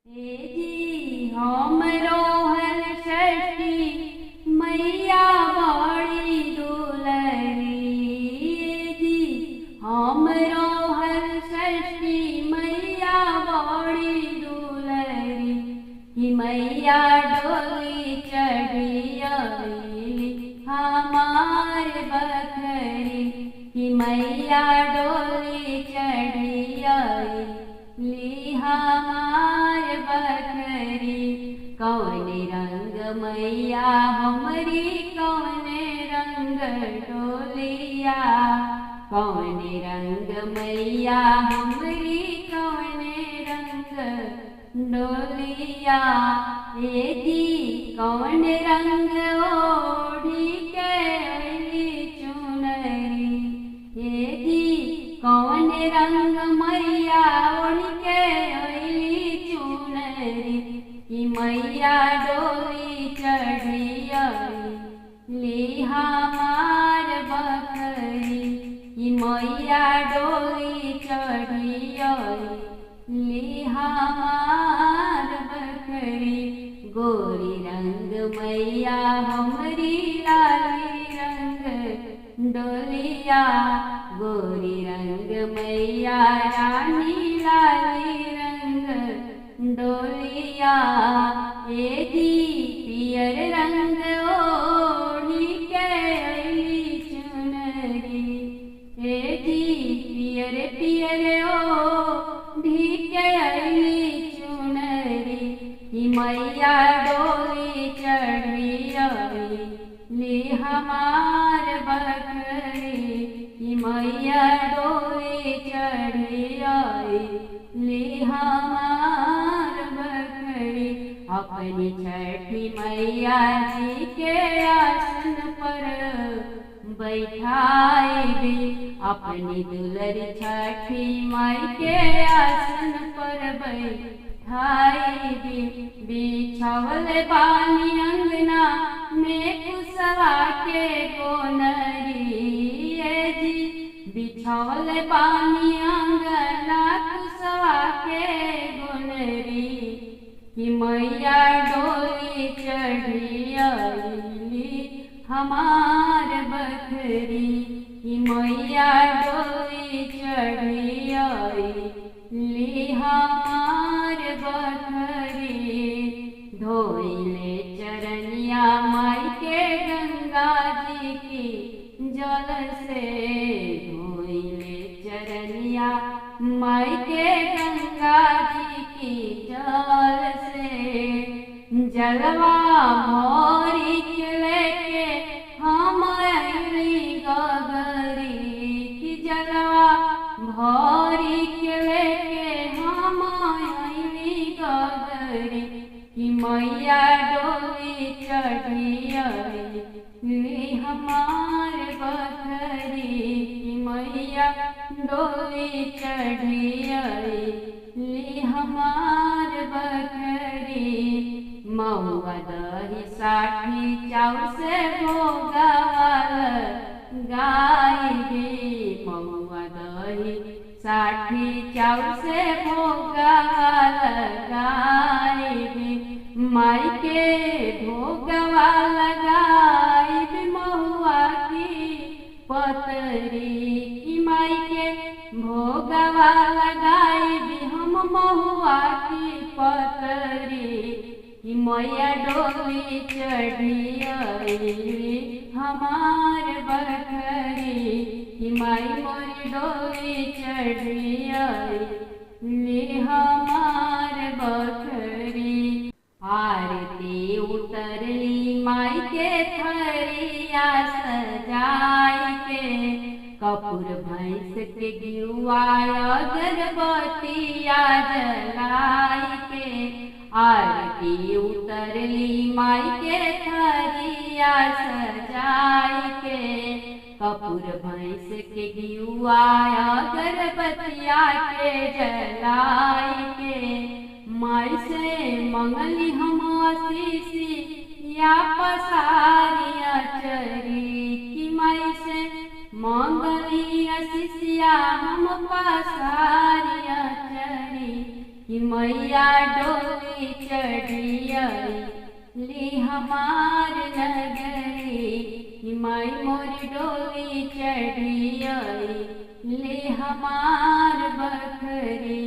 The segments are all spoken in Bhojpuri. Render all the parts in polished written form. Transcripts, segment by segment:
हे जी हमरो हर षष्ठी मैया बड़ी दुलरी। हे जी हमरो हर षष्ठी मैया बड़ी दुलरी। कि मैया डोली चढ़ी अवेली हमार बखरी। कि मैया डोली चढ़ी अवेली हमार बखरी। कौन रंग मैया हमरी कौन रंग डोलिया। कौन रंग मैया हमरी कौन रंग डोलिया। हे जी कौन रंग ओढ़ी के अइली चुनरी। हे जी कौन रंग मैया ओढ़ के अइली चुनरी। कि मैया डोली चढ़ी अइली हमार बखरी। कि मैया डोली चढ़ी अइली हमार बखरी। गोरी रंग मैया हमरी लाली रंग डोलिया। गोरी रंग मैया रानी लाली रंग डोलिया। हे जी पियर रंग ओढ़ी के अइली चुनरी। हे जी पियर पियर ओढ़ी के अइली चुनरी। कि मैया डोली चढ़ी अइली हमार बखरी। कि मैया डोली चढ़ी अइली हमार बखरी। अपनी छठी मैया जी के आसन पर बैठाई। अपनी दुलरी छठी माई के आसन पर बैठाई। बिछावल बानी अंगना में कुसवा के गोनरी। हे जी बिछावल बानी अंगना कुसवा के गोनरी। कि मैया डोली चढ़ी अइली हमार बखरी। कि मैया डोली चढ़ी अइली हमार बखरी। धोइले चरनिया माई के गंगा जी की जल से। धोइले चरनिया माई के गंगा जी की जल से। जलवा भोरी के लेके हम अइली गगरी। कि जलवा भोरी के लेके हम अइली गगरी। कि मैया डोली चढ़ी अइली हमार बखरी। कि मैया डोली चढ़ी अइली हमार बखरी। महुआ दही साठी चाउ से भोगावल गाई। महुआ दही साठी चाउ से भोगावल गाई। माई के भोगवा लगाई महुआ की पतरी। कि माई के भोगवा लगाई हम महुआ की पतरी। कि मैया डोली चढ़ी अइली हमार बखरी। कि माई मोरी डोली चढ़ी अइली हमार बखरी। आरती उतरली माई के थरिया सजाई के। कपूर भैंस के घिउआ अगरबत्तिया जलाई के। आरती उतरली माई के थरिया सजाई के। कपूर भैंस के घिउआ अगरबत्तिया के जलाई के। माई से मंगली हम आशीष या पसारिया चरी। कि माई से मंगली आशीष या हम पसारिया चरी। कि मैया डोली चढ़ी ली हमार नगरी, माई मोरी डोली चढ़ी ले हमार बखरी।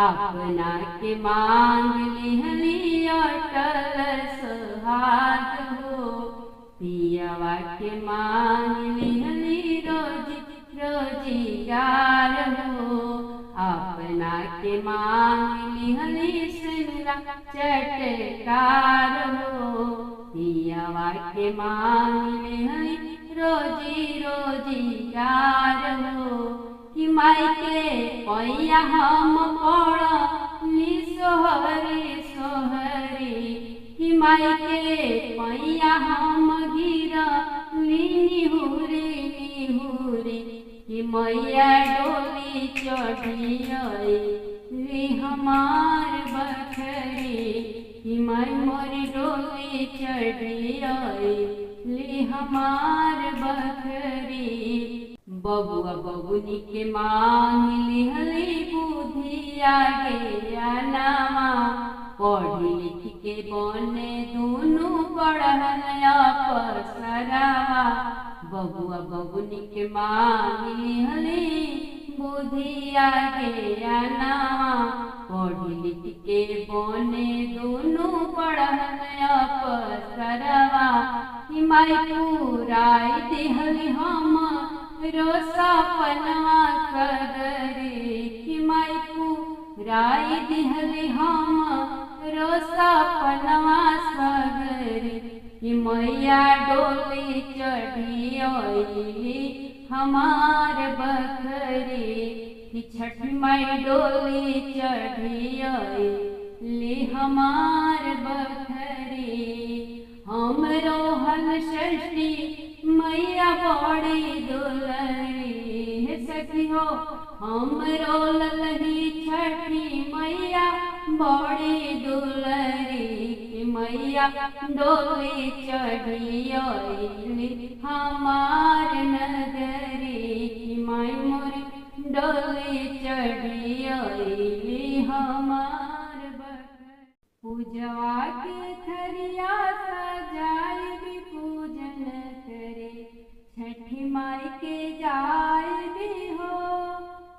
अपना के मांग लिहली अटल सुहाग हो, पियवा के मांग लिहली रोजी रोजीगार हो। अपना के मांग लिहली सिंगरा चटकार हो, पियवा के मांग लिहली रोजी रोजीगार हो। कि माई के पैया हम पड़ली सोहरी सोहरी, कि माई के पैया हम गिरली निहुरी निहुरी। कि मैया डोली चढ़ी ली हमार बखरी, कि माई मोरी डोली चढ़ी ली हमार बखरी। बबुआ बबुनी के मांग लिहली बुधिया गया नामा, पढ़ी लिख के बने दोनों पढ़ल अफसरवा। बबुआ बबुनी के मांग लिहली बुधिया गया नामा, पढ़ी लिख के बने दोनों पढ़ल अफसरवा। कि माई पुराई दिहली हम रोसा पनवा सगरे, कि माई पुराई दिहली हम रोसा पनवा सगरे। कि मैया डोली चढ़ी हमार बखरी, कि छठी माई डोली चढ़ी ली हमार बखरी। हम रोहन षष्ठी मैया बड़ी दुलरी, हे सखी हो हम रोलही छठी मैया बड़ी दुलरी। कि मैया डोली चढ़ी हमार नगरी, कि माई मोरी डोली चढ़ी हमार बखरी। पूजवा के थरिया सजाई भी पूजन करे, छठी माई के जाय भी हो।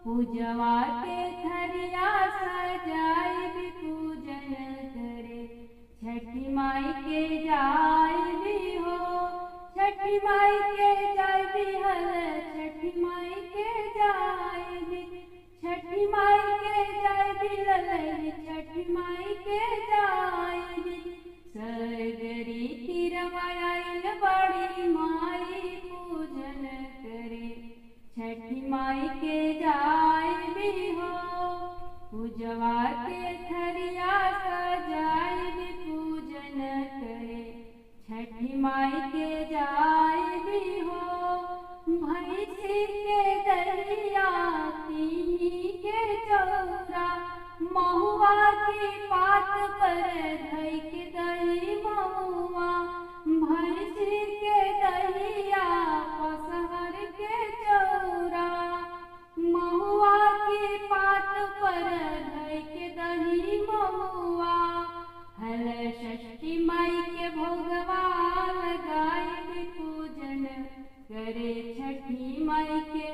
पूजवा के थरिया सजाई भी पूजन करे, छठी माई के जाय भी हो। छठी माई के जाय भी हल, छठी माई के जाय भी, छठी माई के जाय भी ललई, छठी माई के जाय भी। सगरी तिरवाइल बड़ी माई पूजन करे, छठी माई के जाय भी हो। पूजवा के थरिया सजाय भी पूजन करे, छठी माई के जाय भी हो। भैंसी के दरिया तीनी के चौरा, महुआ की पात पर धैक दही महुआ। भैंसी के दहिया पसहर के चौरा, महुआ की पात पर धैक दही महुआ। हल षष्ठी माई के भोगवा लगाई भी पूजन करे, छठी माई के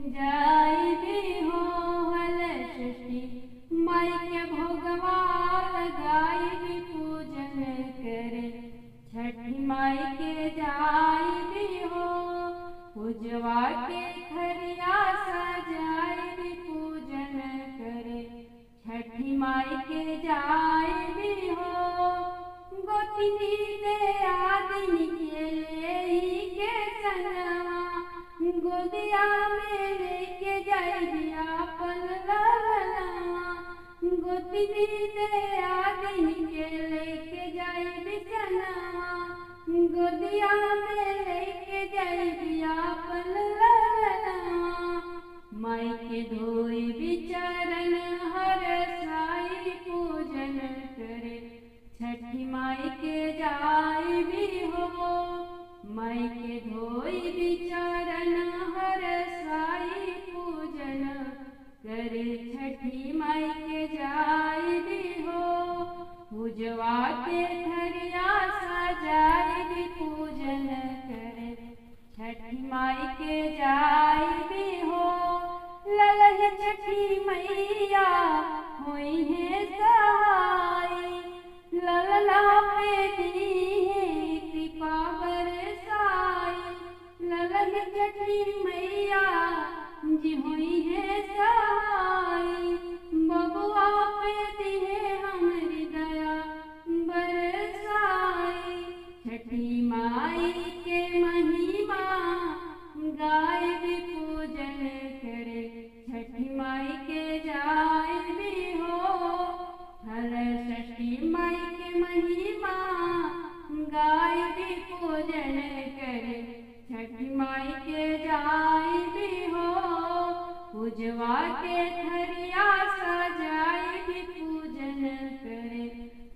जाय भी हो। हल षष्ठी माई के भोगवा लगाई भी पूजन करे, छठी माई के जाय भी हो। पूजवा के थरिया सजाय भी पूजन करे, छठी माई के जाय भी हो। गोतिनी दे आदिनी के ले के संगवा, गोदिया में लेके जाई अपन ललनवा। गोतिनी दे आदिनी के लेके जाई बिसनवा, गोदिया में लेके जाई अपन ललनवा। माई के धोई बिचरण हर साई पूजन करे, छठी माई के जाय भी हो। माई के धोई बिचरण हर साई पूजन करे, छठी माई के जाय भी पूजवा के थरिया सजाई भी पूजन करे छठी माई के जाई भी हो ललही छठी मैया होई है सहाई ललला पे दी है कृपा बरसाई ललही छठी मैया जी हुई है सहाई बबुआ पे दिए हमारी दया बरसाई छठी माई के महिमा गाय भी पूजन करे छठी माई के जाय भी हो हर षष्ठी माई के महिमा गाय भी पूजन करे छठी माई के जाय भी हो पूजवा के थरिया सजाई भी पूजन करे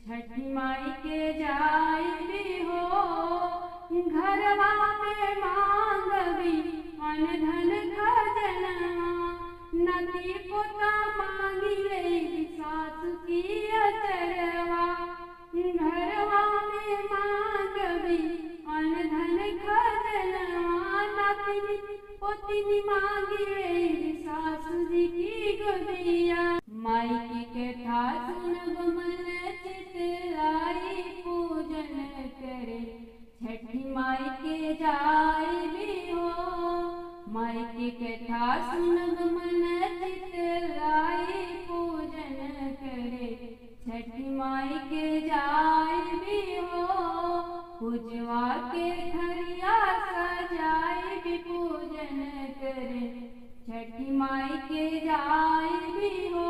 छठी माई के जाय भी हो घरवा में मांगवी अन धन खजनवा नदी पोता मांगी ले सासु की अचरवा घरवा में मांगवी अन धन खजनवा नदी पोती मांगी ले सासु जी की गोदिया माई के कथा सुन गुमन चितलाई पूजन करे छठी माई के जाय भी हो माई की कथा सुन गुमन चितलाई पूजन करे छठी माई के जाय भी हो पूजवा के थरिया सजाय भी पूजन करे छठी माई के जाय भी हो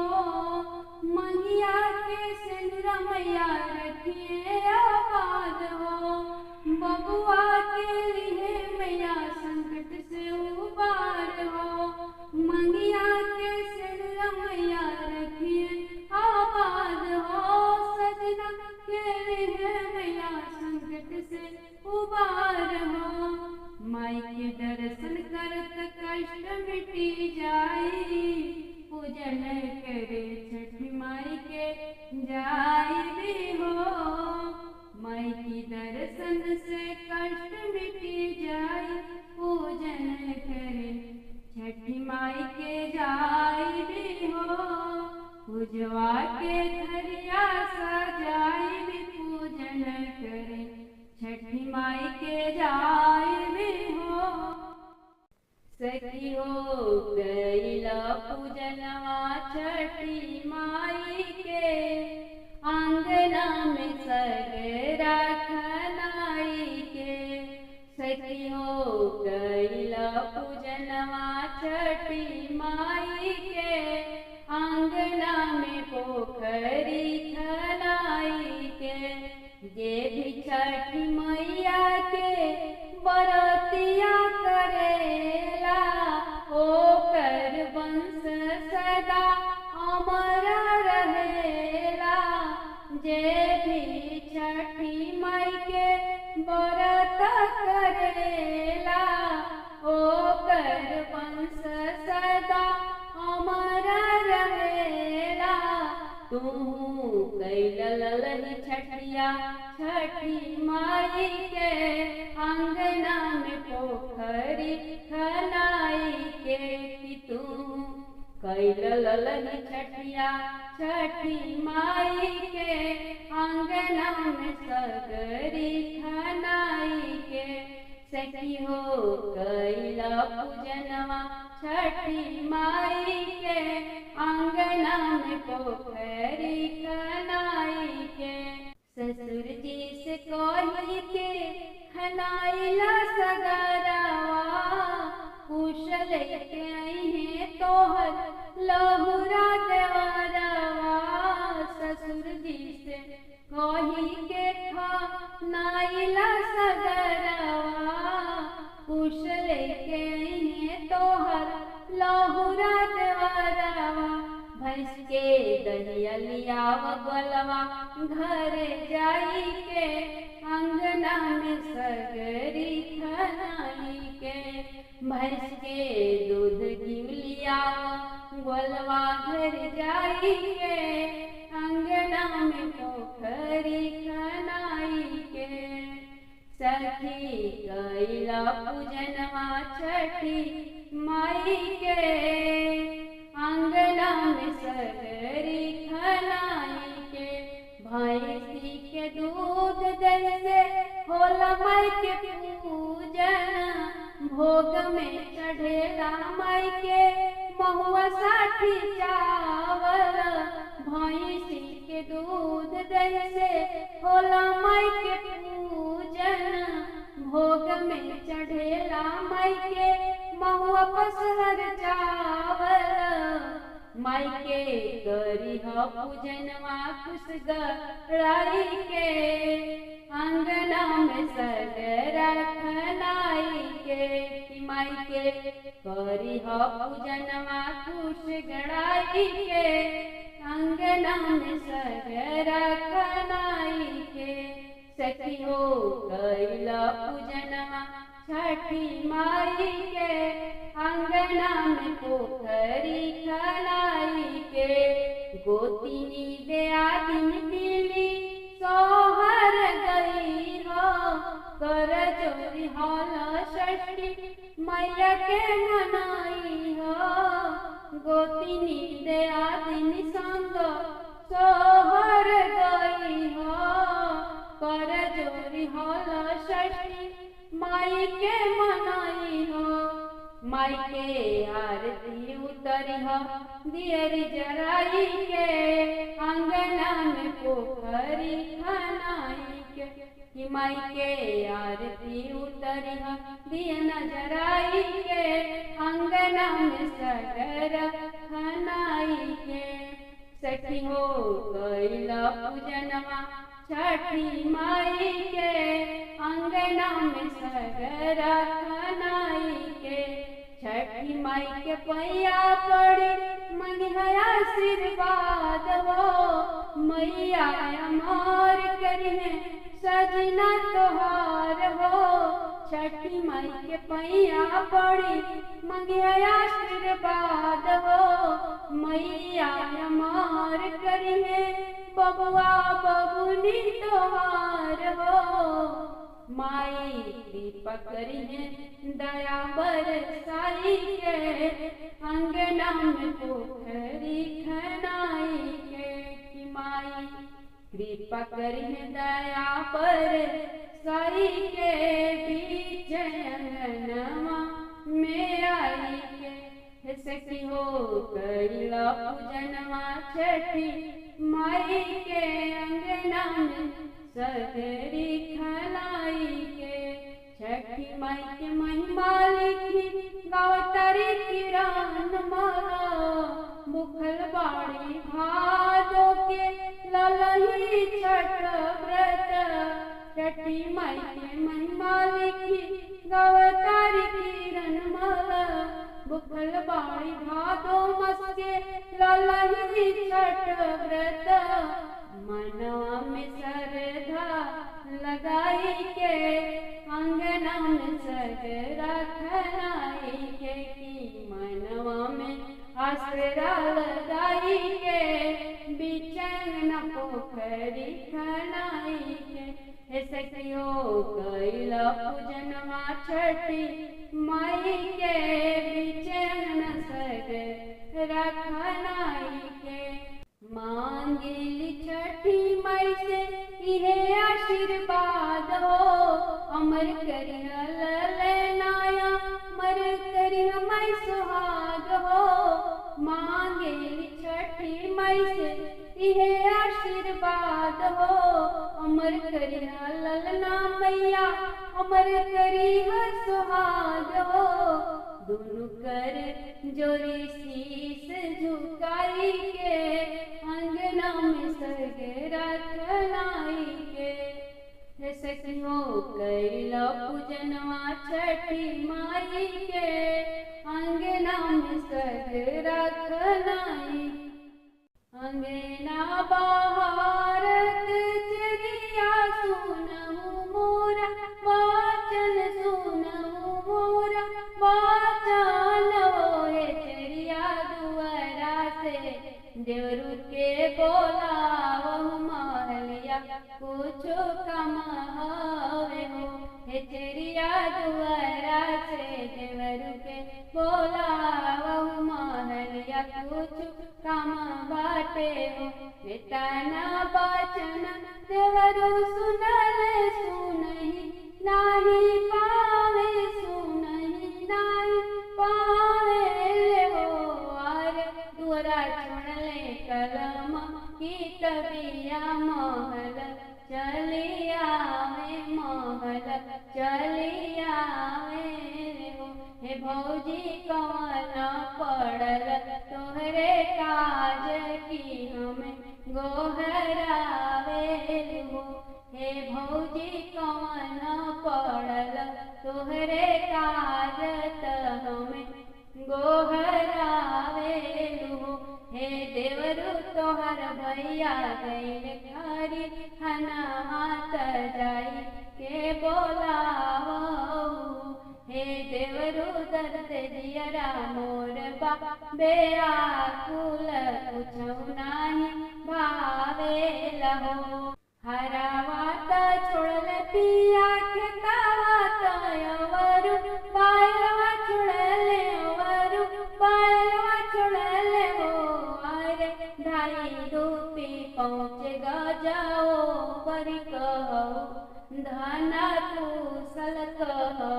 मंगिया के सिंदूर मैया रखिए आबाद हो बबुआ के लिए मैया संकट से उबार हो मंगिया के सिंदूर मैया रखिए आबाद हो सजना के लिए मैया संकट से उबार हो माई के दर्शन करत कष्ट मिटी जाई पूजन करे छठी माई के जाय भी हो माई की दर्शन से कष्ट मिटी जाई पूजन करे छठी माई के जाय भी हो पूजवा के थरिया सजाई भी पूजन करे छठी माई के जाय भी हो सखी हो गईला पूजनवा छठी माई के आंगना में सगरा खनाई के सखी हो गईला पूजनवा छठी माई के आंगना में पोखरी खनाई के जे भी छठी मैया के बरतिया करेला ओकर वंश सदा अमर रहेला जे भी छठी माई के व्रत करेला ओकर वंश सदा अमर रहेला तू कैललही छठिया छठी माई के आंगना में पोखरी खनाई के कि तू कैललही छठिया छठी माई के आंगना में सगरी खनाई के सखी हो कैला पूजनवा छठी माई के आंगना में पोखरी खनाई के ससुर जी से कही के खनाइला सगरवा कुशल के आई है तोहर लहुरा देवरवा ससुर जी से कही के खनाइला सगरवा कुशल के आई है तोहर लहुरा देवरवा भैंस के दहिया लियाव गोलवा घर जाई के अंगना में सगरी खनाई के भैंस के दूध घी लियाव गोलवा घर जाई के अंगना में पोखरी छठी माई के आंगना में सगरी खनाई के भैंसी के दूध दही से होला माई के पूजन भोग में चढ़ेला माई के महुआ साठी चावल भैंसी के दूध दही से होला माई के पूजन भोग में चढ़ेला माई के महुआ पसहर चावल माई के करी ह पूजनवा खुश गड़ाई के अंगना में सगरा खनाई के माई के करी ह पूजनवा खुश गड़ाई के अंगना में सगरा खनाई के सखी हो कैला पूजनवा छठी माई के अंगना में पोखरी खनाई के गोतिनी दे आदिन पीली सोहर गई हो कर जोरी हल षष्ठी मैया के मनाई हो गोतिनी दे आदिन संग सोहर गई हो कर जोरी हल षष्ठी माई के मनाई हो माई के आरती उतरी हो दियर जराई के अंगना में पोखरी खनाई के माई के आरती उतरी हो दिया जराई के अंगना में सगर खनाई के सखी हो कैला पूजनवा छठी माई के अंगना में सगरा खनाई के छठी माई के पैया पड़ी मंगिया आशीर्वाद हो मैया अमर करिए सजना तोहार हो छठी माई के पैया पड़ी मंगिया आशीर्वाद हो मैया अमर करिए बबुआ बबुनी तोहार हो माई कृपा करिए दया बरसाई के अंगना में पोखरी खनाई के माई कृपा करिए दया बरसाई के बीच अंगनवा में आई के सखी हो कैला पूजनवा छठी माई के अंगना में सगरी खनाई के छठी माई के महिमा लिखी गावतारी किरण माला मुखल बाड़ी भादो के ललही छठ व्रत छठी माई के महिमा लिखी गावतारी किरण माला मुखल बाड़ी भादो मस्के ललही छठ व्रत मनवा में श्रद्धा लगाई के अंगना में सगरा खनाई के मनवा में आसरा लगाई के बिचन पोखरी खनाई के सखियो कैला पूजनवा छठी माई के बिचन सगरा खनाई के मांगेली छठी माई से इहे आशीर्वाद हो अमर करिह ललनाया मर करिह माई सुहाग हो मांगेली छठी माई से इहे आशीर्वाद हो अमर करिह ललना मैया अमर करिह सुहाग हो दोनों कर जोरी शीस झुकाई के अंगना में सगरा खनाई के सखी हो कैला पूजनवा छठी माई के अंगना में सगरा खनाई अंगना बहारत चरिया सुनहु मोरा वाचन सुनहु मोरा वाचन होए चरिया दुआरा से देवरू के बोलावहु महलिया कुछो कम हवे हो हे चरिया दुआरा से देवर देवरु के बोलावहु महलिया कुछ काम बाटे हो। तना बचन देवरु सुनले सुनहि नाही पावे, सुनहि नाही पावे हो। आरे दुअरा छोड़ले कलम की तबिया महल चली आवे, महल चली आवे हो। हे भौजी कवन पड़ल तोहरे काज की हमें गोहरावे हो। हे भौजी कवन पड़ल तोहरे काज त हमें गोहरावे हो। हे देवरु तोहर भैया गईल घरी हना हाथ जाई के बोलावो। हे देवरु दर्द दियरा मोर बा बेआकुल कुछौ नाही भावेला हो। हरावात छोड़ल पिया खेतावात अवरु बायलवा छोड़ले अवरु बायलवा छोड़ले हो। अरे ढाई धूपी पहुँच गजाओ बरी कहो धना कुशल कहो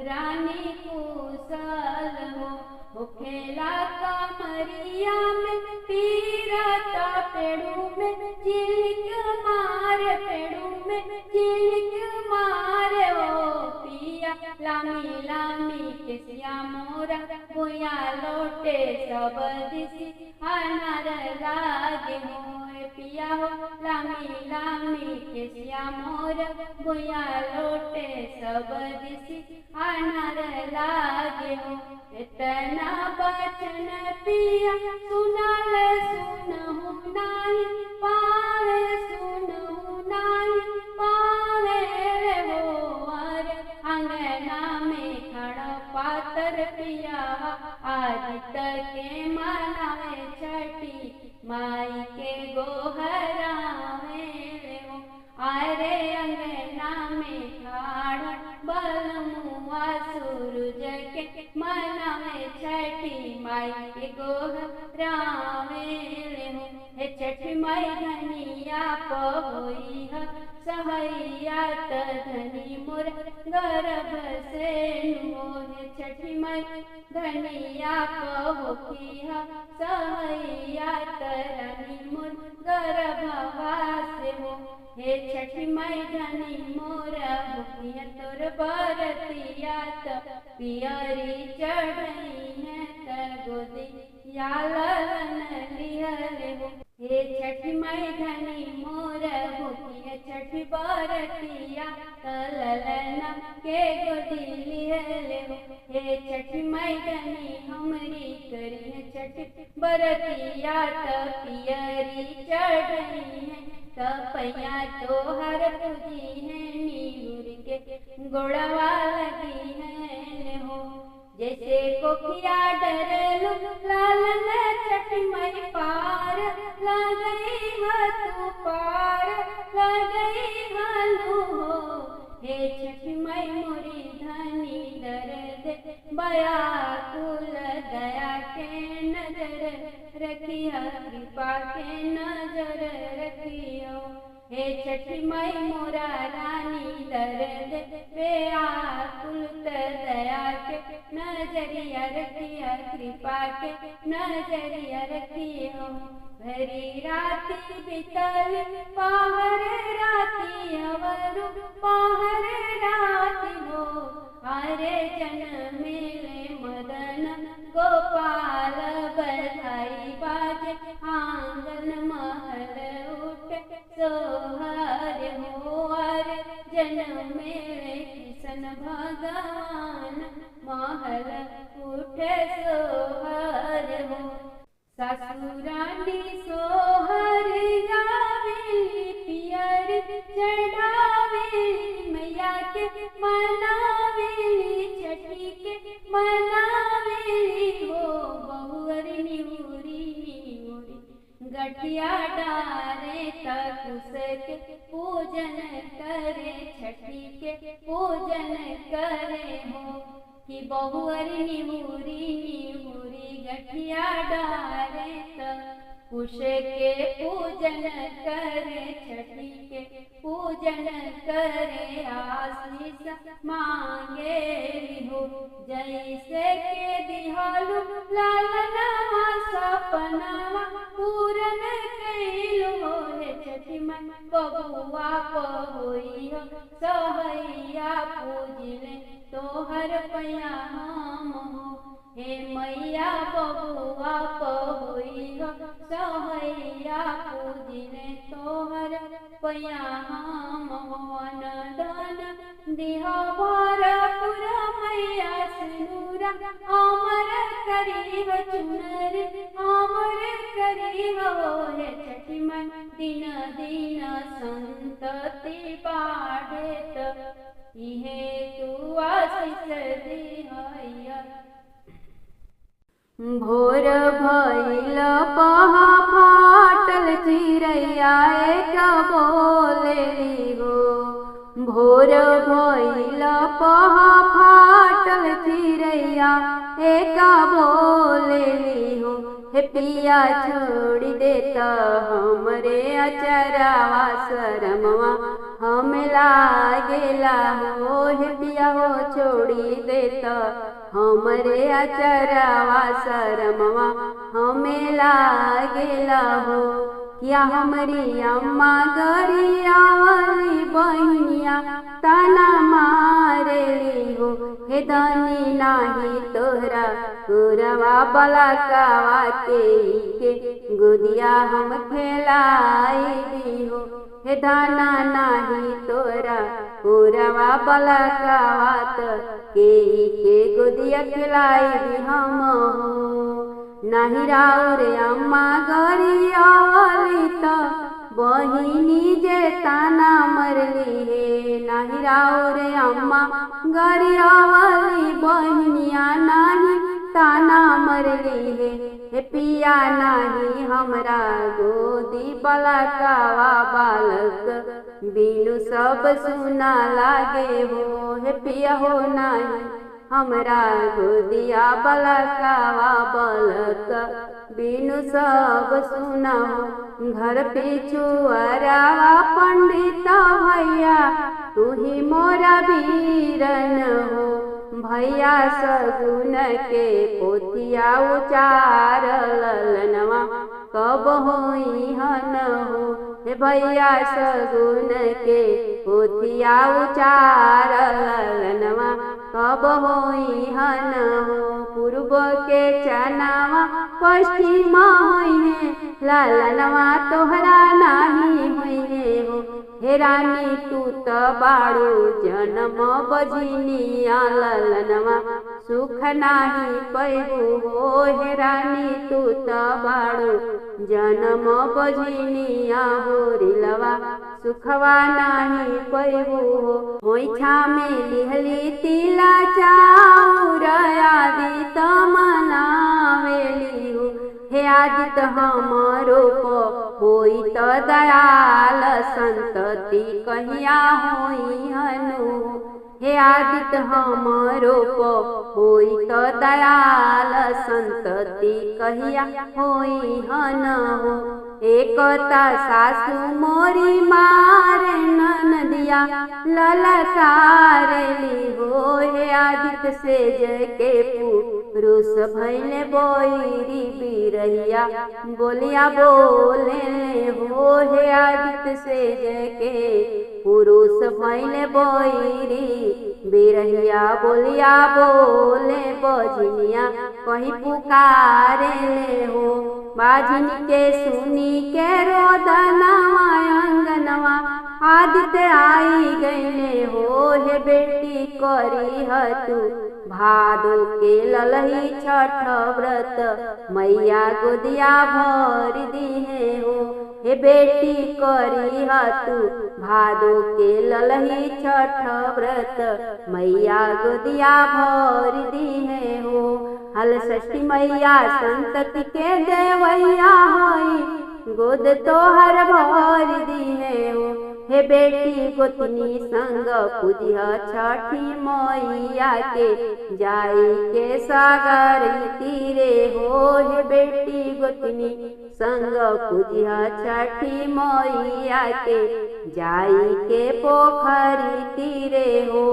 रानी कुशल हो। खेला कमरिया में पीरता पेड़ू में चिलिक मारे, पेड़ू में चिलिक मारे हो। पिया लामी लामी केसिया मोरा भुया लोटे सब दिसी अनार लागे हो। पिया हो लामी लामी केसिया मोरा भुया लोटे सब दिसी अनार लागे हो। इतना बचन पिया सुनल सुनहु नाही पावे, सुनहु नाही पावे हो। अरे अंगना में खड़ा पातर पिया आदित्य के मनावे छठी माई के गोहरावे हो। अरे अंगना में खड़ा बलमुआ सूरज के मनावे छठी माई के गोहरावे हो। हे छठी माई धनिया पहोई ह सहैया त धनी मोर गर्भ से हो। हे छठी माई धनिया पहोई ह सहैया त रानी मोर गर्भवा से हो। हे छठी माई धनी मोरा भुखिया तोर बरतिया त पियरी चढ़ई है त गोदिया ललन लिहले हो। हे छठी माई धनी मोरा भुखिया छठी बरतिया त ललन के गोदी लिहले हो। हे छठी माई धनी हमरी करी है छठी बरतिया त पियरी चढ़ई है तपैया तोहर पूजी है नीर के गोड़वा लगी है हो। जैसे कोकिया डरलू लालन छठी माई पार लगई ह तू पार लगई हलू हो। हे छठी माई मोरी धनी दर्द बयाकुल दया के नजर रखिया कृपा के नजर रखियो। हे छठी माई मोरा रानी दर्द बेआकुल दया के नजरिया रखिया कृपा के नजरिया रखियो। भरी राती बितल पाहर राती अवरु पाहर राती हो। अरे जन मेले मदन गोपाल बधाई बाजे आंगन महल उठ सोहर हो। अरे जन मेले कृष्ण भगवान महल उठ सोहर हो। ससुरानी सोहर गावेली पियर चढ़ावेली मैया के मनावेली छठी के मनावेली हो। बहुअरी निहुरी निहुरी गठिया डारे तकुस के पूजन करे छठी के पूजन करे हो। कि बहुअरी निहुरी निहुरी गठिया डारे त कुश के पूजन करे छठी के पूजन करे आशीष मांगे हो जैसे के दिहालु लालनवा सपनवा पूरन कैलु हो हे छठी मन बबुआ पहोई हो सहैया पूजले तोहर पैया हम हो हे मैया बबुआ पहोई हो सहैया पूजले तोहर पैया हम हो अनदान दिहा भरपुर मैया सिनुरा अमर करी हो चुनर अमर करी हो हे छठी मन दिन दिन संतति बाढ़ेत इहे तू आशीष दिहैया। भोर भइल पहा फाटल चिरैया एक बोलेली हो भोर भइल पहा फाटल चिरैया एक बोलेली हो हे पिया छोड़ी देता हमरे अचरावा शरमवा हम लागेला हो हे पिया हो छोड़ी देता हमरे अचरावा शरमवा हमें लागेला हो क्या हमारी अम्मा गरियावली बहनिया तना मारेली हो हे धनी नाही तोहरा पुरवा बलकावा के गुदिया हम खेलाई दी हो हे दाना नाही तोरा पुरवा बलकावा के गुदिया खिलाई दी हम हो नाही राउर अम्मा गरियावली त बहिनी जे ताना मरली हे नाही राउर अम्मा गरियावली बहनिया नाही ताना मरली हे पिया नाही हमरा गोदी बलकावा बालक बिनु सब सुना लागे हो हे पिया हो नाही हमरा गोदिया बलकावा बलक बिनु सब सुना हो घर पीछू अरावा पंडित भैया तू ही मोरा वीरन हो भैया सगुन के पोथिया उचार ललनवा कब होई हन हो हे भैया सगुन के पोथिया उचार ललनवा कब होई हन हो पूर्व के चनावा पश्चिम होई है ललनवा तोहरा नाही होई हो हे रानी तू त बाड़ू जन्म बजनिया ललनवा सुख नाही पैबू हो हे रानी तू त बाड़ू जन्म बजनिया हो रिलवा सुखवा नाही पैबू हो होइछा में लिहली तिला चाउर आदि तमनावेली हो हे आदित हमरो होई त दयाल संतति कहिया होई हनु हे आदित हमरो होई त दयाल संतति कहिया होई हन हो एकता सासु मोरी मारे ननदिया ललकारेली हो हे आदित से जय के पुरुष भैले बोईरी बिरहिया बोलिया बोले हो हे आदित से जय के पुरुष भैले बोईरी बिरहिया बोलिया बोले बजनिया कहीं पुकारे ले हो बाजिन के सुनी के रोदनवा अंगनवा आदित्य आई गईले हो हे बेटी करी तू भादो के ललही छठ व्रत मैया गोदिया भर दिहे हो हे बेटी करी तू भादो के ललही छठ व्रत मैया गोदिया भर दिहे हो हल षष्ठी मैया संतति के देवैया होई गोद तोहर भर दिहे हो हे बेटी गोतनी संग पूजिह छठी मैया के जाई के सागर तीरे हो। हे बेटी गोतनी संग पूजिह छठी मैया के जाई के पोखरी तीरे हो।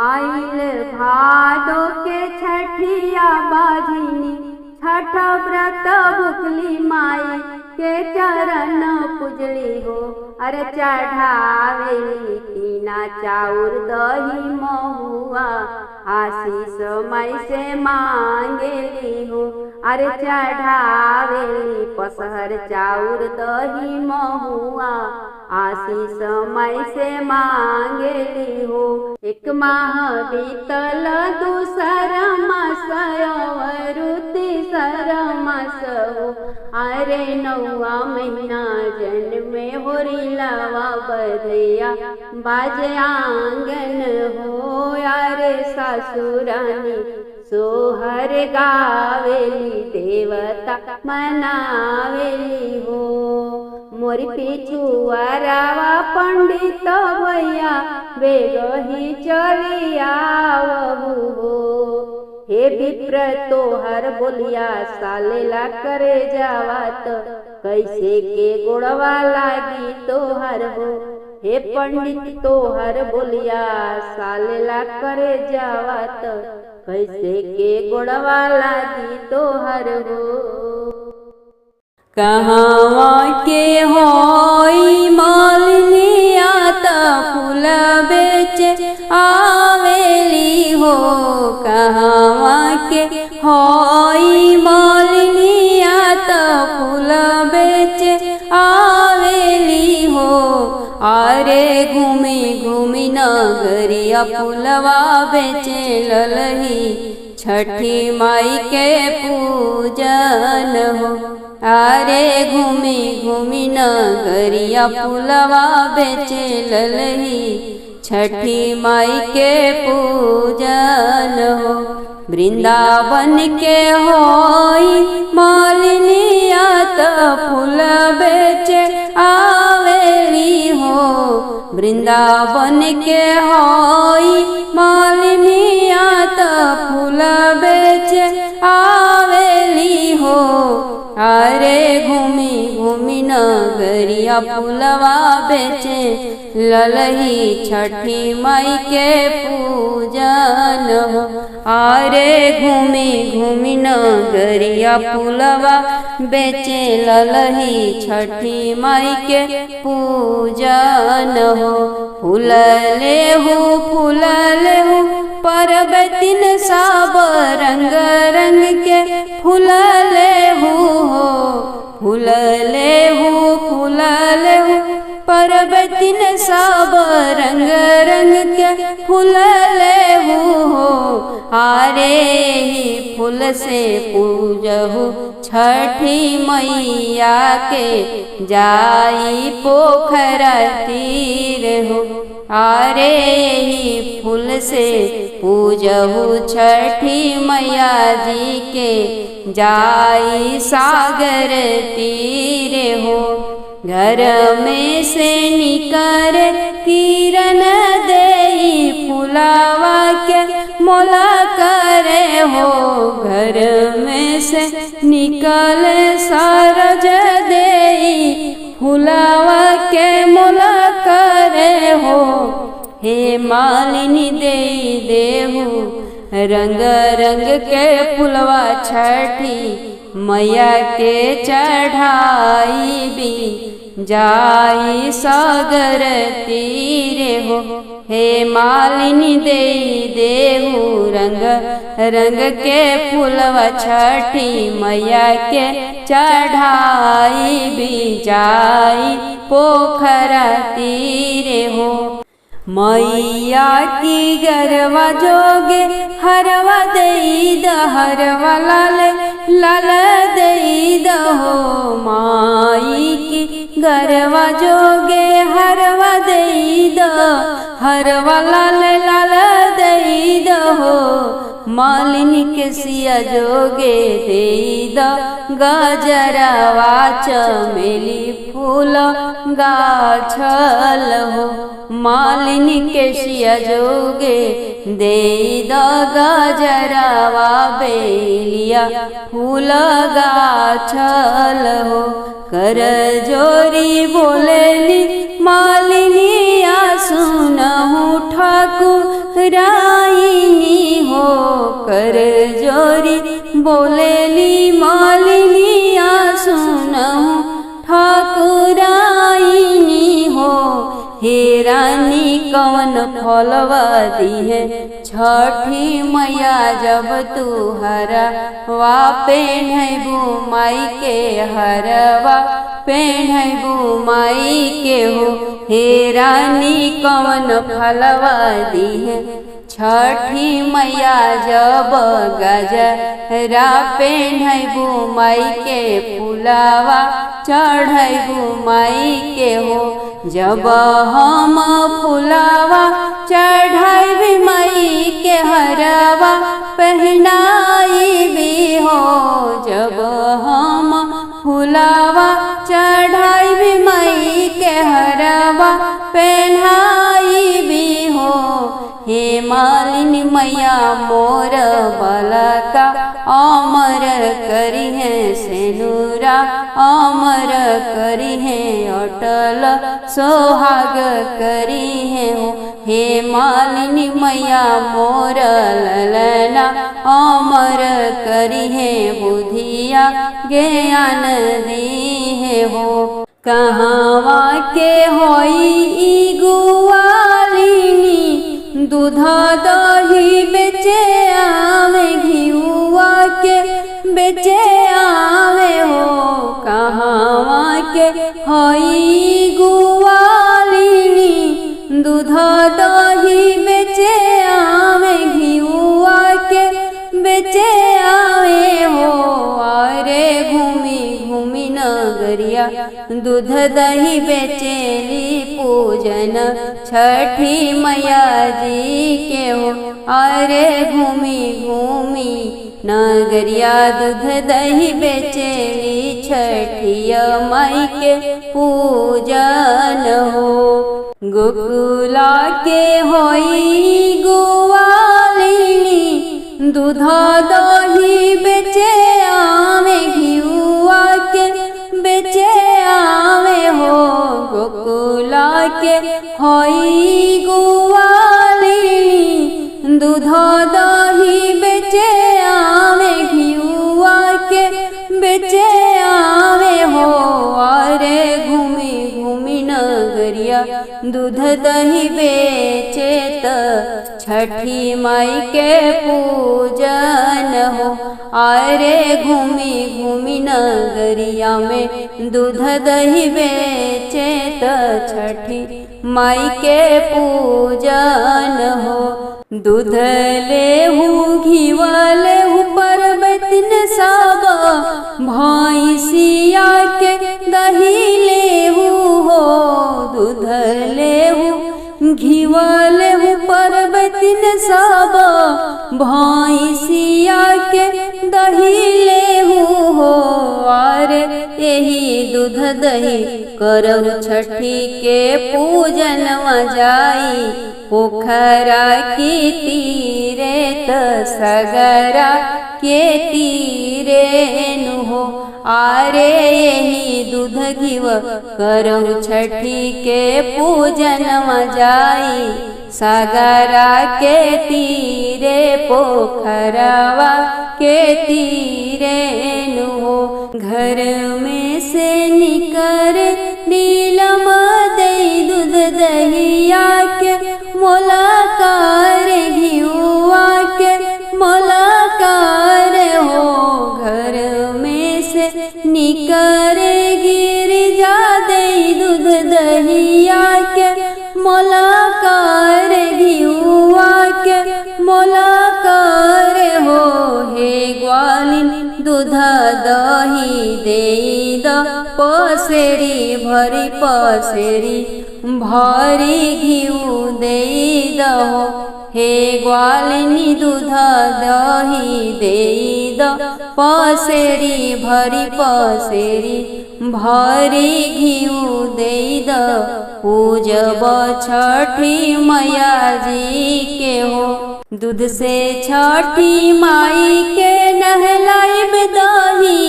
आइल भादो के छठिया बाजिनी छठ व्रत भुखली माई के चरण पुजली हो। अरे चढ़ावेली कीना चाउर दही महुआ आशीष माई से मांगेली हो। अरे चढ़ावेली पसहर चाउर दही महुआ आशीष माई से मांगेली हो। एक माह बीतल दूसर मास और तीसर मास हो। अरे नौवा महीना जन्मे होरी लावा बधैया बाजे आंगन हो। अरे सासुरानी सोहर गावेली देवता मनावेली हो। मोरी पिछुआरावा पंडित भैया बेग ही चली आवहु हो। हे विप्र तोहर बोलिया सालेला करे जावत कैसे के गोड़वा लागी तोहर हो। हे पंडित तोहर बोलिया सालेला करे जावत कैसे के गोड़वा लागी तोहर हो। कहवा के होई मालिनिया त फूल बेचे आवेली हो। कहवा के होई मालिनिया त फूल बेचे आवेली हो। अरे घूमी घूमी नगरिया फूलवा बेचे ललही छठी माई के पूजन हो। अरे घूमी घूमी नगरिया फूलवा बेचे ललही छठी माई के पूजन हो। वृंदावन के होई मालिनिया त फूल बेचे आवेली हो। वृंदावन के होई मालिनिया त फूल बेचे आवेली हो। अरे घूमी घूमी नगरिया फूलवा बेचे ललही छठी माई के पूजन हो। अरे घूमी घूमी नगरिया फूलवा बेचे ललही छठी माई के पूजन हो। फूल लेहू परबतिन सब रंग रंग के फूल लेहू हो। फूल लेहू परबतिन सब रंग रंग के फूल लेहू हो। अरे ही फूल से पूजहु छठी मैया के जाई पोखरा तीर हो। अरे ही फूल से पूजहु छठी मैया जी के जाई सागर तीर हो। घर में से निकर किरण देई फुलावा के मोला करे हो। घर में से निकल सरज देई फुलावा के मोला करे हो। हे मालिनी देई देहु रंग रंग के फुलवा छठी मैया के चढ़ाई भी जाई सागर तीरे हो। हे मालिनी देई देहु रंग रंग के फुलवा छठी मैया के चढ़ाई भी जाई पोखरा तीरे हो। मैया की गरवा जोगे हरवा देई द हरवा लाल लाल देई द हो। माई की गरवा जोगे हरवा देई द हरवा लाल लाल देई द हो। मालिनी के सिया जोगे देई द गजरवा चमेली फूल गाछल हो। मालिनी के सिया जोगे देई द गजरवा बेलिया फूल गाछल हो। कर जोरी बोलेली मालिनिया सुनहु ठाकुराइनी हो। कर जोरी बोलेली मालिनिया सुनहु ठाकुराइनी हो। हे रानी कवन फलवा दी है छठी मैया जब तू हरवा पेन्हबू माई के हरवा पेन्हबू माई के हो। हे रानी कवन फलवा दी है छठी मैया जब गजरा पेन्हबू माई के फुलावा चढ़बू माई के हो। जब हम फुलावा चढ़ाई माई के हरवा पहनाई भी हो। जब हम फुलावा चढ़ाई माई के हरवा पहनाई भी हो। हे मालिनी मैया मोर बालका अमर करी है सेनुरा अमर करी है अटल सोहाग करी है हो। हे मालिनी मैया मोर ललना अमर करी है बुधिया ज्ञान दी है हो। कहवा के होई गुआलिनी दूध दही बेचे आवे घिउआ के बेचे आवे हो। कहवा के होई गुआलिनी दूध दही बेचे आवे घिउआ के बेचे आवे हो। अरे घूमी घूमी नगरिया दूध दही बेचेली पूजन छठी मैया जी के हो। अरे घूमी घूमी नगरिया दूध दही बेचेली छठिया माई के पूजन हो। गोकुला के होई गुआलिनी दूध दही बेचे आवे घिउआ के बेचे आवे हो। गोकुला के होई गुआलिनी दूध दही बेचे आवे घिउआ के बेचे आवे हो। अरे घूमी घूमी नगरिया दूध दही बेचे त छठी माई के पूजन हो। अरे घूमी घूमी नगरिया में दूध दही बेचे त छठी माई के पूजन हो। दूध लेहू घीवा लेहू परबतिन सब भैंसिया के दही लेहू हो। दूध लेहू घीवा लेहू परबतिन सब भैंसिया के दही लेहू हो। अरे यही दूध दही करऊ छठी के पूजन जाई पोखरा के तीरे त सगरा के तीरे नु हो। आरे यही दूध घीव करऊ छठी के पूजन जाई सागरा के तीरे पोखरवा के तीरे नु हो। घर में से निकर नीलम दई दूध दहिया के मोलाकार घिउआ के मोलाकार हो। घर में से निकर गिर जा दई दूध दहिया के मोलाकार घिउआ के मोलाकार हो। हे ग्वालिन दूध दही देई द पसेरी भरी पसेरी भरी घिउ देई दहो। हे ग्वालिनी दूध दही देई द पसेरी भरी पसेरी भरी घिउ देई द पूजब छठी मैया जी के हो। दूध से छठी माई के नहलाइब दही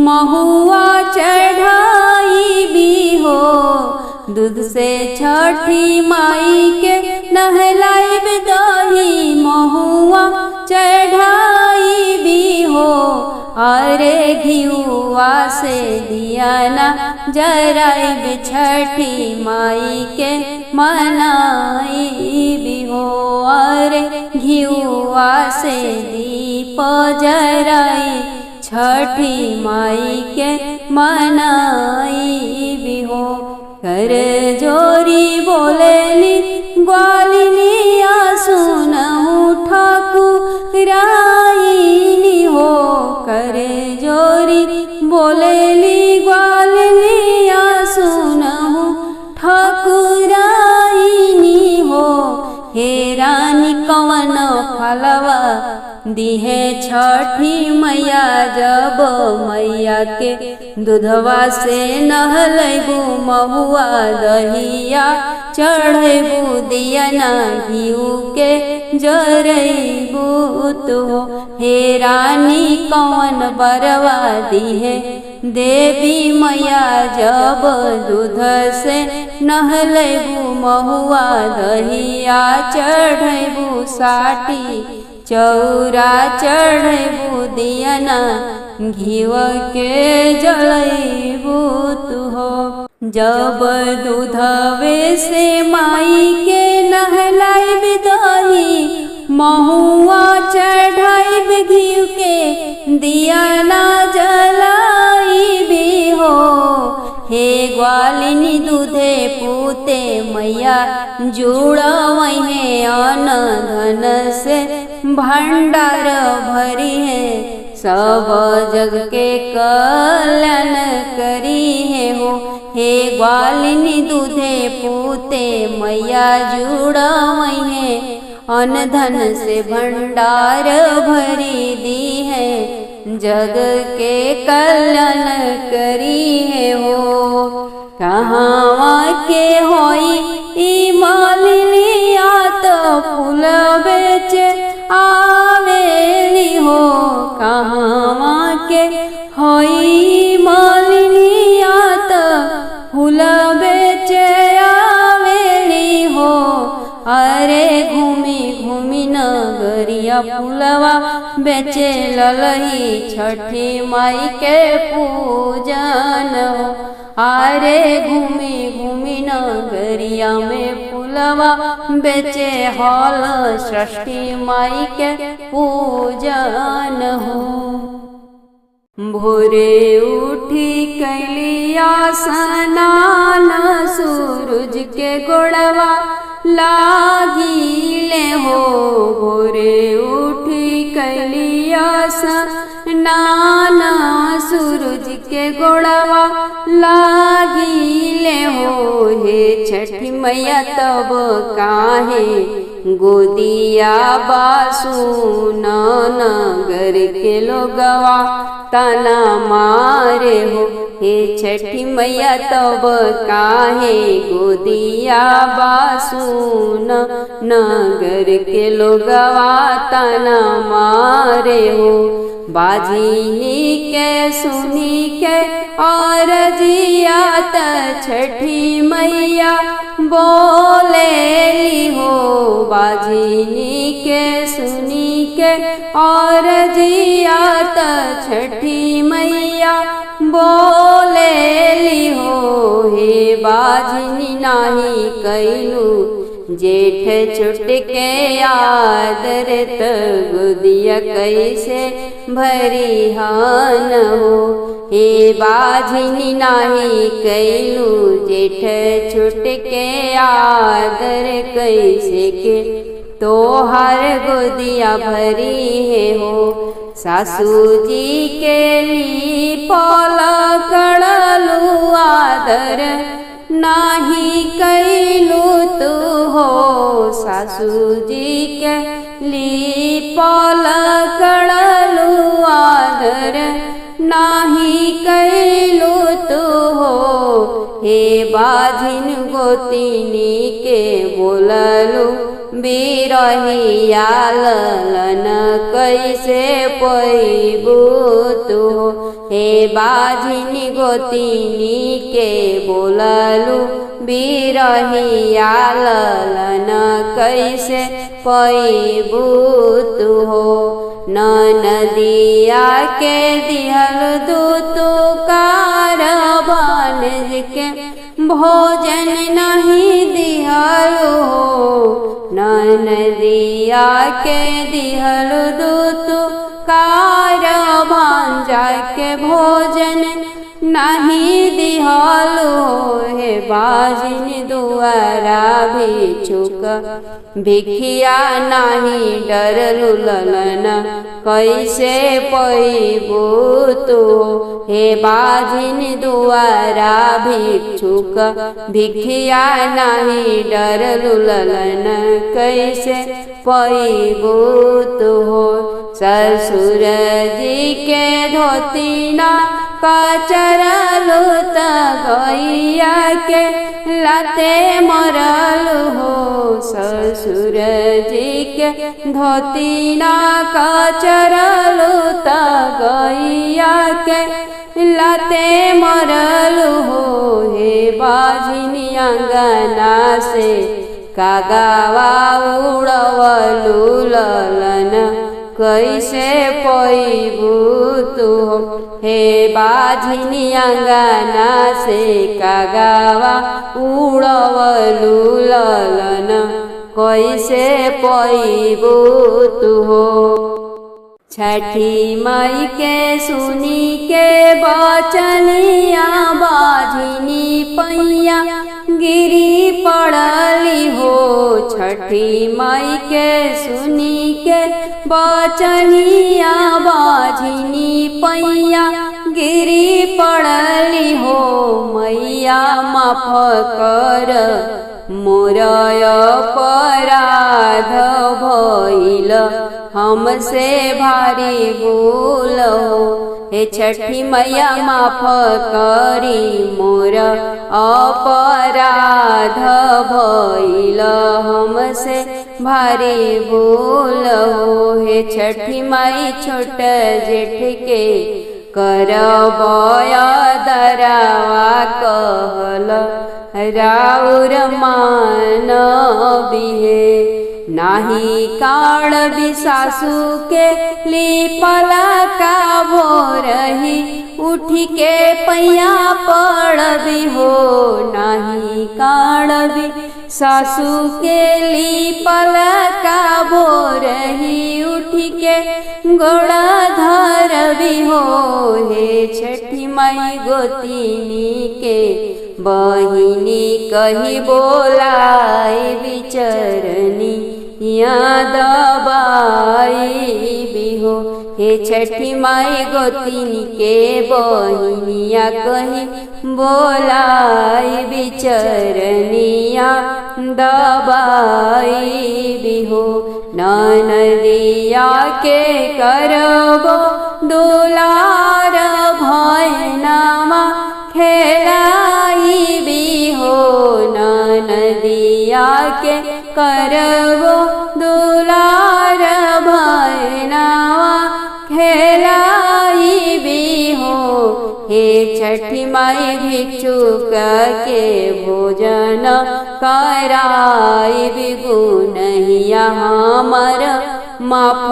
महुआ चढ़ाई भी हो। दूध से छठी माई के नहलाइब दही महुआ चढ़ाई भी हो। अरे घिउआ से दियाना जराइब छठी माई के मनाई भी हो। अरे घिउआ से दीप जराई छठी माई के मनाई भी हो। कर जोरी बोलेली ग्वालिनी सुनहु ठाकुराइनी हो। कर जोरी बोलेली ग्वालिनी सुनहु ठाकुराइनी हो। हे रानी कवन फलवा दिहे छठी मैया जब मैया के दूधवा से नहलैबू महुआ दहिया चढ़ैबू दियना घिउ के जरैबू तो। हे रानी कौन बरवा दिहे देवी मैया जब दूध से नहलैबू महुआ दहिया चढ़ैबू साटी चौरा चढ़ैबू दियना घिव के जलैबू तू हो। जब दूधवे से माई के नहलाइब दही महुआ चढ़ाइब घिव के दियना जलाइबी हो। हे ग्वालिनी दूधे पूते मैया जुड़वहे अन धन से भंडार भरी है। सब जग के कल्याण करी है हो। हे ग्वालिनी दूधे पूते मैया जुड़वहे अन धन से भंडार भरी दी है। जग के कल्याण करी है हो। कहाँ के होई ई मालिनी आत फूल बेच आवेली हो। कहाँ के होई मालिनी आत फूल बेच आवेली हो। अरे घूमी घूमी नगरिया फूलवा बेचे ललही छठी माई के पूजन हो। अरे घूमी घूमी नगरिया में फूलवा बेचे हॉल षष्ठी माई के पूजन हो। भोरे उठी कैलिया स्नान सूरज के गोड़वा लागिले हो। भोरे उठी कैलिया स्नान सूरज के गोड़वा लागिले हो। हे छठी मैया तब काहे गोदिया बासुन नगर के लोगवा ताना मारे हो। हे छठी मैया तब काहे गोदिया बासुन नगर के लोगवा ताना मारे हो। बाजी के सुनी के और जियात छठी मैया बोलेली हो। बाजी के सुनी के और जियात छठी मैया बोलेली हो। हे बाजनी नाही कैलू जेठ छुट के आदर त गुदिया कैसे भरिहान हो। हे बाझिनी नाही कैलू जेठ छुट के आदर कैसे के तोहार गोदिया भरी है हो। सासू जी के ली पल कड़लू आदर नाही कैलू तू हो। सासू जी के के लीपल कड़लू आदर नाही कैलू तू हो। हे बाझिन गोतिनी के बोललू बिरहिया ललन कैसे पैबू तू हो। हे बाझिन गोतिनी के बोललू बिरहिया ललन कैसे पैबू तू हो। नदिया के दिहल दूतु कारबान के भोजन नहीं दिहल हो। नदिया के दिहल दूतु कारबान जाके भोजन नहीं दिहल हो। हे बाझिन दुआरा भिक्षुक भिखिया नहीं डरलू ललन कैसे पैबू तू। हे बाझिन दुआरा भिक्षुक भिखिया नहीं डरलू ललन कैसे पैबू तू हो। ससुर जी के धोती ना कचरलू त गैया के लाते मरलू हो। ससुर जी के धोती ना कचरलू त गैया के लाते मरलू हो। हे बाझिन अंगना से कागावा उड़वलू ललन कैसे पैबू तू हो। हे बाझिन अंगना से कागावा उड़वलू ललन कैसे पैबू तू हो। छठी माई के सुनी के बचनिया बाझिनी पैया गिरी पड़ली हो। छठी माई के सुनी के बचनिया बाझिनी पैया गिरी पड़ली हो। मैया माफ कर मोर अपराध भइल हमसे भारी भूल हो। हे छठी मैया माफ करी मोर अपराध भइल हमसे भारी भूल हो। हे छठी माई छोट जेठ के करबय दरावा कहल राउर मान बिहे। नाही काल भी सासू के लीपला का भोरही उठी के पैया पड़बी हो। नाही काल भी सासू के लीपला का भोरही उठी के गोड़ा धरबी हो। हे छठी माई गोतिनी के बहिनी कही बोलाई बिचरनी याद दबाई भी हो। हे छठी माई गोतिनी के बहिनिया कही बोलाई बिचरनिया दबाई भी हो। नदिया के करबो दुलार भैनामा खेलाई भी हो। नदिया के करबो दुलार भैनामा खेलाई भी हो। हे छठी माई भिक्षुक के भोजन कराई बिगुनहिया हमर माफ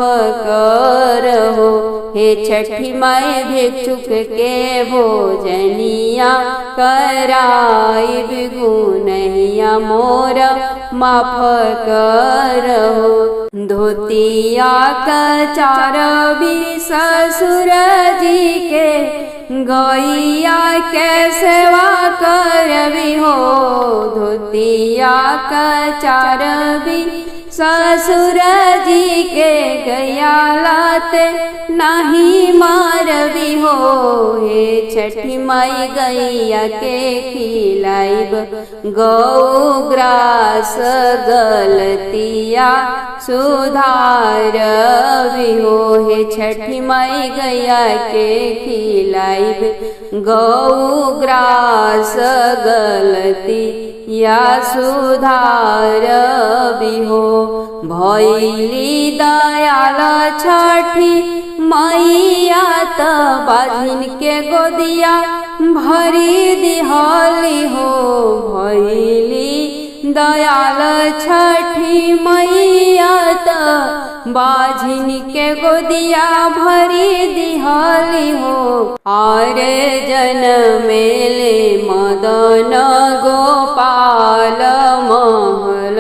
कर हो। हे छठी माई भिक्षुक के भोजनिया कराई बिगुनहिया मोर माफ कर हो। धोतिया कचार भी ससुर जी के गैया के सेवा करबी हो। धोतिया कचार भी ससुर जी के गया लाते नाही मारवी हो। हे छठी माई गैया के खिलाइब गौग्रास गलतिया सुधारवी हो। हे छठी माई गैया के खिलाइब गौग्रास गलतिया सुधारवी हो। भैली दयाल छठी मैया त बाझिन के गोदिया भरी दिहली हो। भैली दयाल छठी मैया त बाझिन के गोदिया भरी दिहली हो। आरे जनमेले मदन गोपाल महल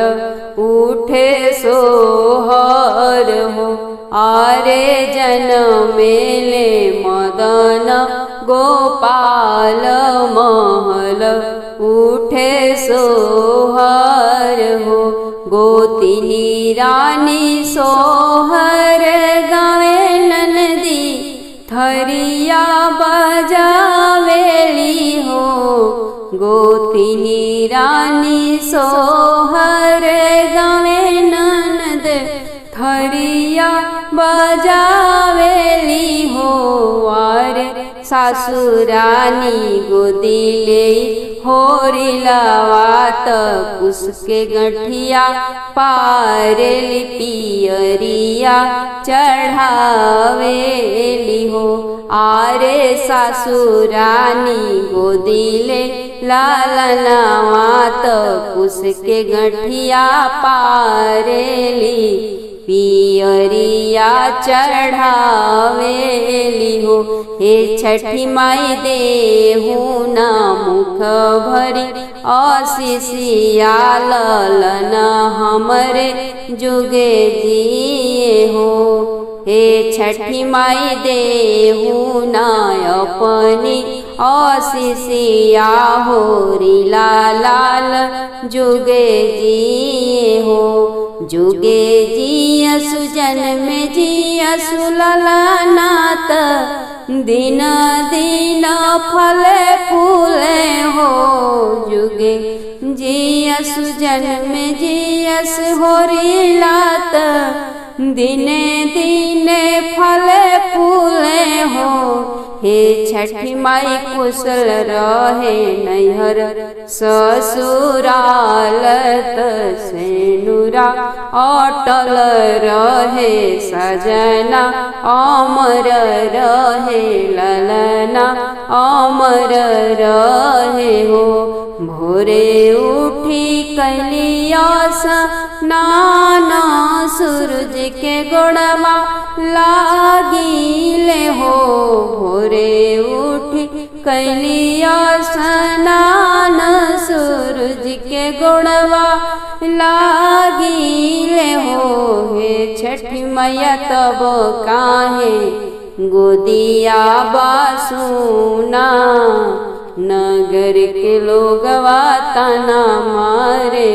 उठे सोहर हो। आरे जनमेले मदन गोपाल महल उठे सोहर हो। गोतिनी रानी सोहर गावे ननदी थरिया बजावेली हो। गोतिनी रानी सोहर गावे ननद थरिया बजावेली हो। आरे सासुरानी गोदिले होरी लवात उसके गठिया पारेली पियरिया चढ़ावेली हो। आरे सासुरानी गोदिले लालनावात उसके गठिया पारेली पियरिया चढ़ावेली हो। हे छठी माई देहु ना मुख भरी आशीषिया ललन हमरे जुगे जिए हो। हे छठी माई देहु ना अपनी आशीषिया होरी लाल जुगे जिए हो। जुगे जिया सुजन में जिया सुललनात दिन दिन फल फूले हो। जुगे जिया सुजन में जियस होरी लात दिने दिने फल फूले हो। हे छठी माई कुशल रहे नैहर ससुराल सेनुरा अटल रहे सजना अमर रहे ललना अमर रहे हो। भोरे उठी कैलिया स्नान सूरज के गोड़वा लागिले हो। भोरे उठी कैलिया स्नान सूरज के गोड़वा लागिले हो। हे छठी मैया तब काहे गोदिया बासुना नगर के लोगवा तना मारे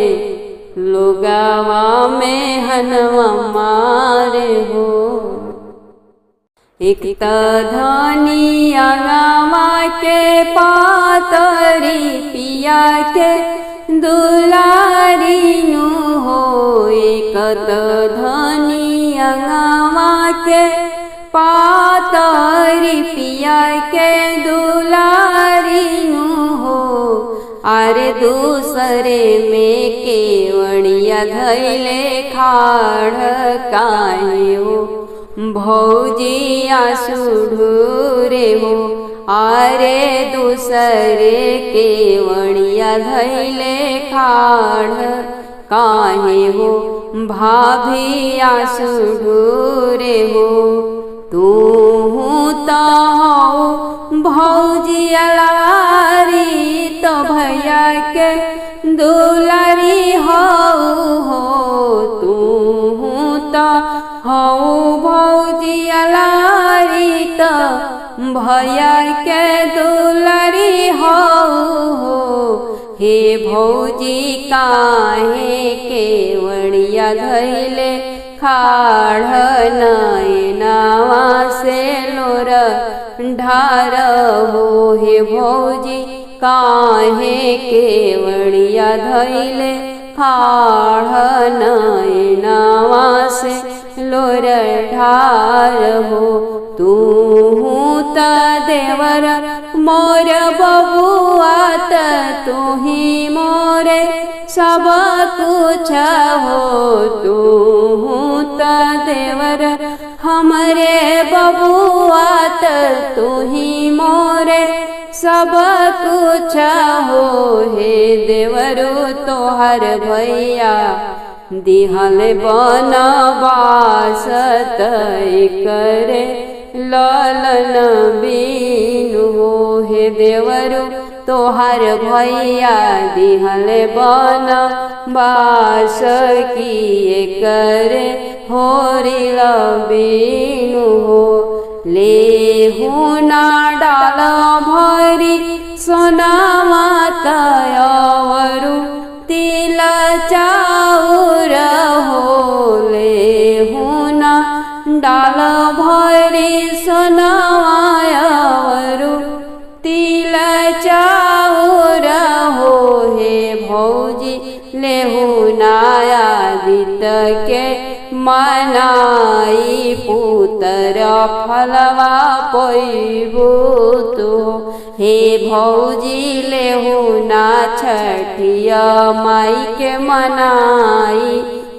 लोगवा में हनवा मारे हो। एक धनिया गावा के पातरी पिया के दुलारी नु हो। एक धनिया गावा के पातरी पिया के दुलारी नु हो। आरे दूसरे में केवड़िया धैले खाड़ काहे हो। भौजिया सुढूरे हो। आरे दूसरे केवड़िया धैले खाड़ काहे हो। भाभिया सुढूरे हो। तू तो भौजिया लारी तो भैया के दुलारी हो। तू तो भौजिया लारी तो भैया के दुलारी हो। हे भौजी काहे केवड़िया भैया धैले खाड़ नयनावा से लोर ढार हो। हे भौजी काहे केवड़िया धैले खाड़ नयनावा से लोर ढार हो। तू त देवर मोर बबुआ त तू ही मोरे सब कुछ हो। तू त देवर हमरे बबुआ त तू ही मोरे सब कुछ हो। हे देवरो तोहर भैया दिहल बनवास तय करे ललन बीनु हो। हे देवरो तोहर भैया दिहल बनवास किए करे होरिल बीनु हो। लेहु ना डाल भरी सोनावा तयवरु तिल चाउर हो। लेहु ना डाल भरी सोनावायवरु तिल चाउर हो। हे भौजी लेहु नाया दित के मनाई पुत्र फलवा पैबो तो। हे भौजी लेहु ना छठिया माई के मनाई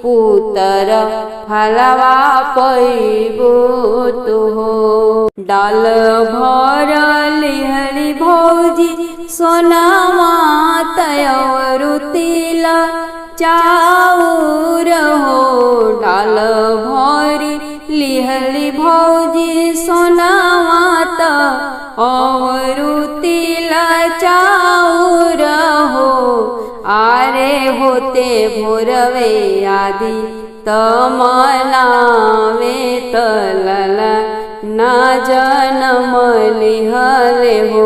पुत्र फलवा पैबो तो। डाल भर लिहली भौजी सोनावा तयवरु तिल चाउर हो। डाल भरी लिहली भौजी सोनावा तयवरु तिल चाउर हो। आरे होते भोरवे आदि तमनावे तलला ना जनम लिहले हो।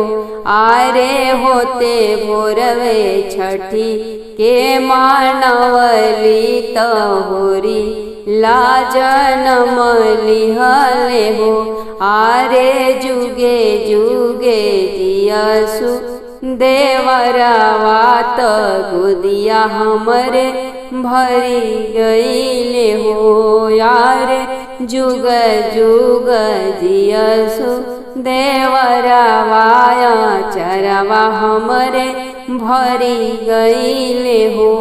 आरे होते भोरवे छठी के मानवली तहोरी ला जनम लिहले हो। आरे जुगे जुगे जियसु देवरावात गोदिया हमरे भरी गईले हो। यारे जुग जुग जियसु देवरावाया चरवा हमरे भरी गईले हो।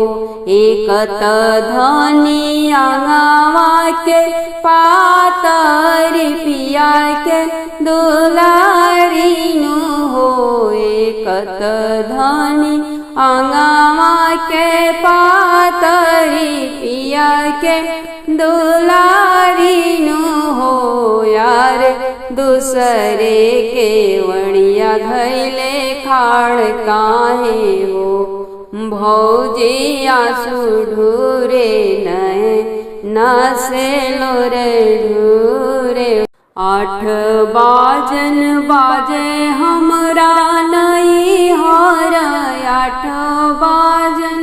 एक त धनी आंगवा के पातर पिया के दुलारी नु हो। एक त धनी आंगवा के पातरी पिया के दुलारी नु हो। यार दूसरे के वणिया धैले खाड़ काहे हो। भौजी आंसू ढूरे नए नसे लोरे ढूरे। 8 बाजन बाजे हमरा नई हर 8 बाजन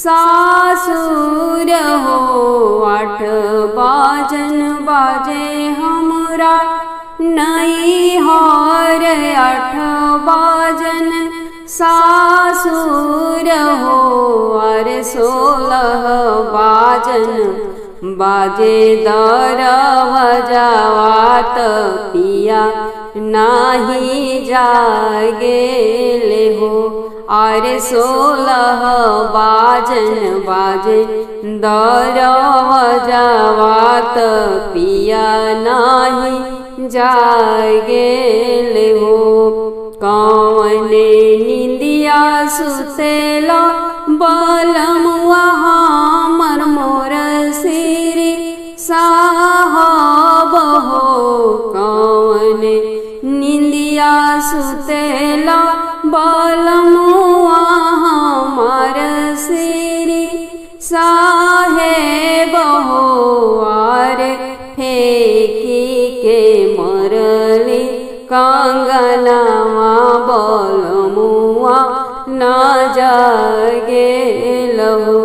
सासुर हो। 8 बाजन बाजे हमरा नई हर 8 बाजन सासुर हो। अरे 16 बाजन बाजे दरवजावात पिया नाही जागेले हो। अरे 16 बाजन बाजे दरवजावात पिया नाही जागेले हो। कौने निंदिया सुतेला बलमुआ हमर मोर सिरी साहब हो। कौने निंदिया सुतेला बलमुआ हमर सिरी साहेब हो। आरे फेंकी के मरली कंगनवा बलमुआ ना जागेल हो।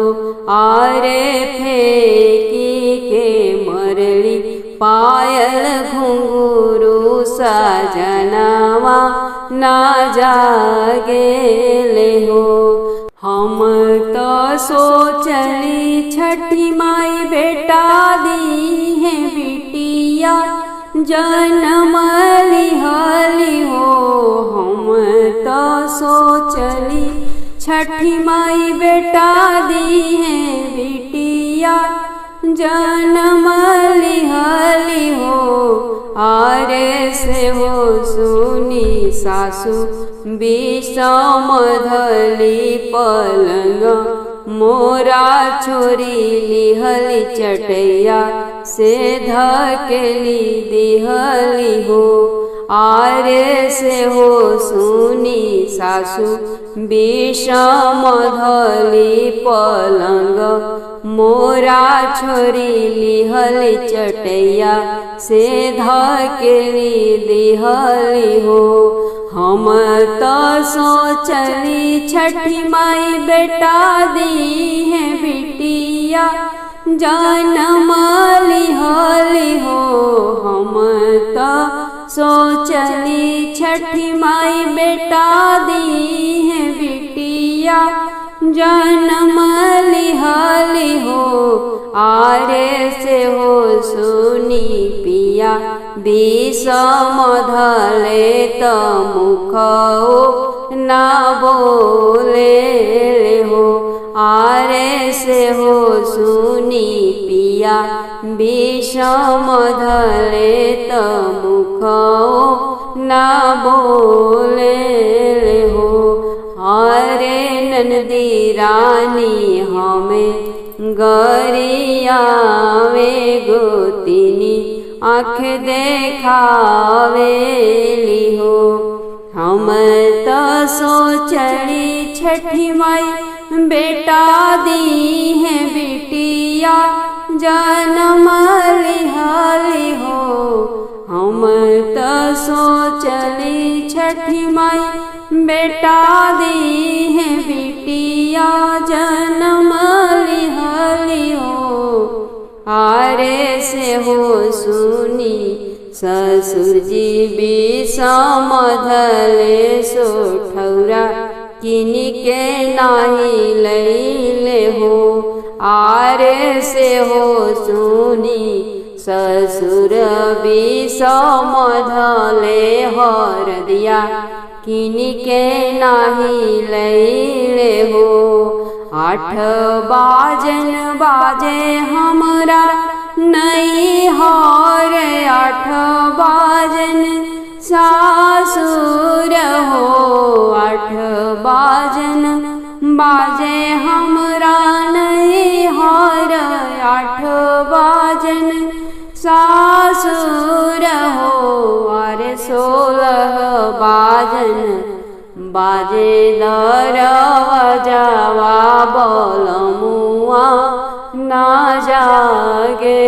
आरे फेंकी के मरली पायल घुंघरू सजनवा ना जागेले हो। हम तो सोचली छठी माई बेटा दी है बिटिया जन्म लिहली हो। हम तो सोचली छठी माई बेटा दी है बिटिया जन्म लिहली हो। आरे से हो सुनी सासु विषम धली पलंग मोरा छोरी लिहली चटैया से धकेली दिहली हो। आरे से हो सुनी सासु विषम धली पलंग मोरा छोरी लिहली चटैया से धकेली दिहली हो। हम तो सोचली छठी माई बेटा दी है बिटिया जन्म लिहली हो। हम तो सोचली छठी माई बेटा दी है बिटिया जन्म लिहली हो। आरे से हो सुनी पिया विषम धले त मुख ना बोले हो। आरे से हो सुनी पिया विषम धले त मुख ना बोले हो। आरे नंदी रानी हमें गरियावे गोतिनी आँख देखावेली हो। हम तो सोचली छठी माई बेटा दी है बिटिया जन्म लिहली हो। हम तो सोचली छठी माई बेटा दी है बिटिया जन्म लिहली हो। आरे से हो सुनी ससुर जी विषम धले सोठौरा किन के नाही लैले हो। आरे से हो सुनी ससुर विषम धले हरदिया किन के नाही लैले हो। 8 बाजन बाजे हमरा नहीं हर 8 बाजन सासुर हो। 8 बाजन बाजे हमरा नहीं हर 8 बाजन सासुर हो। अरे 16 बाजन बाजे दरवाजावा बलमुआ ना जागे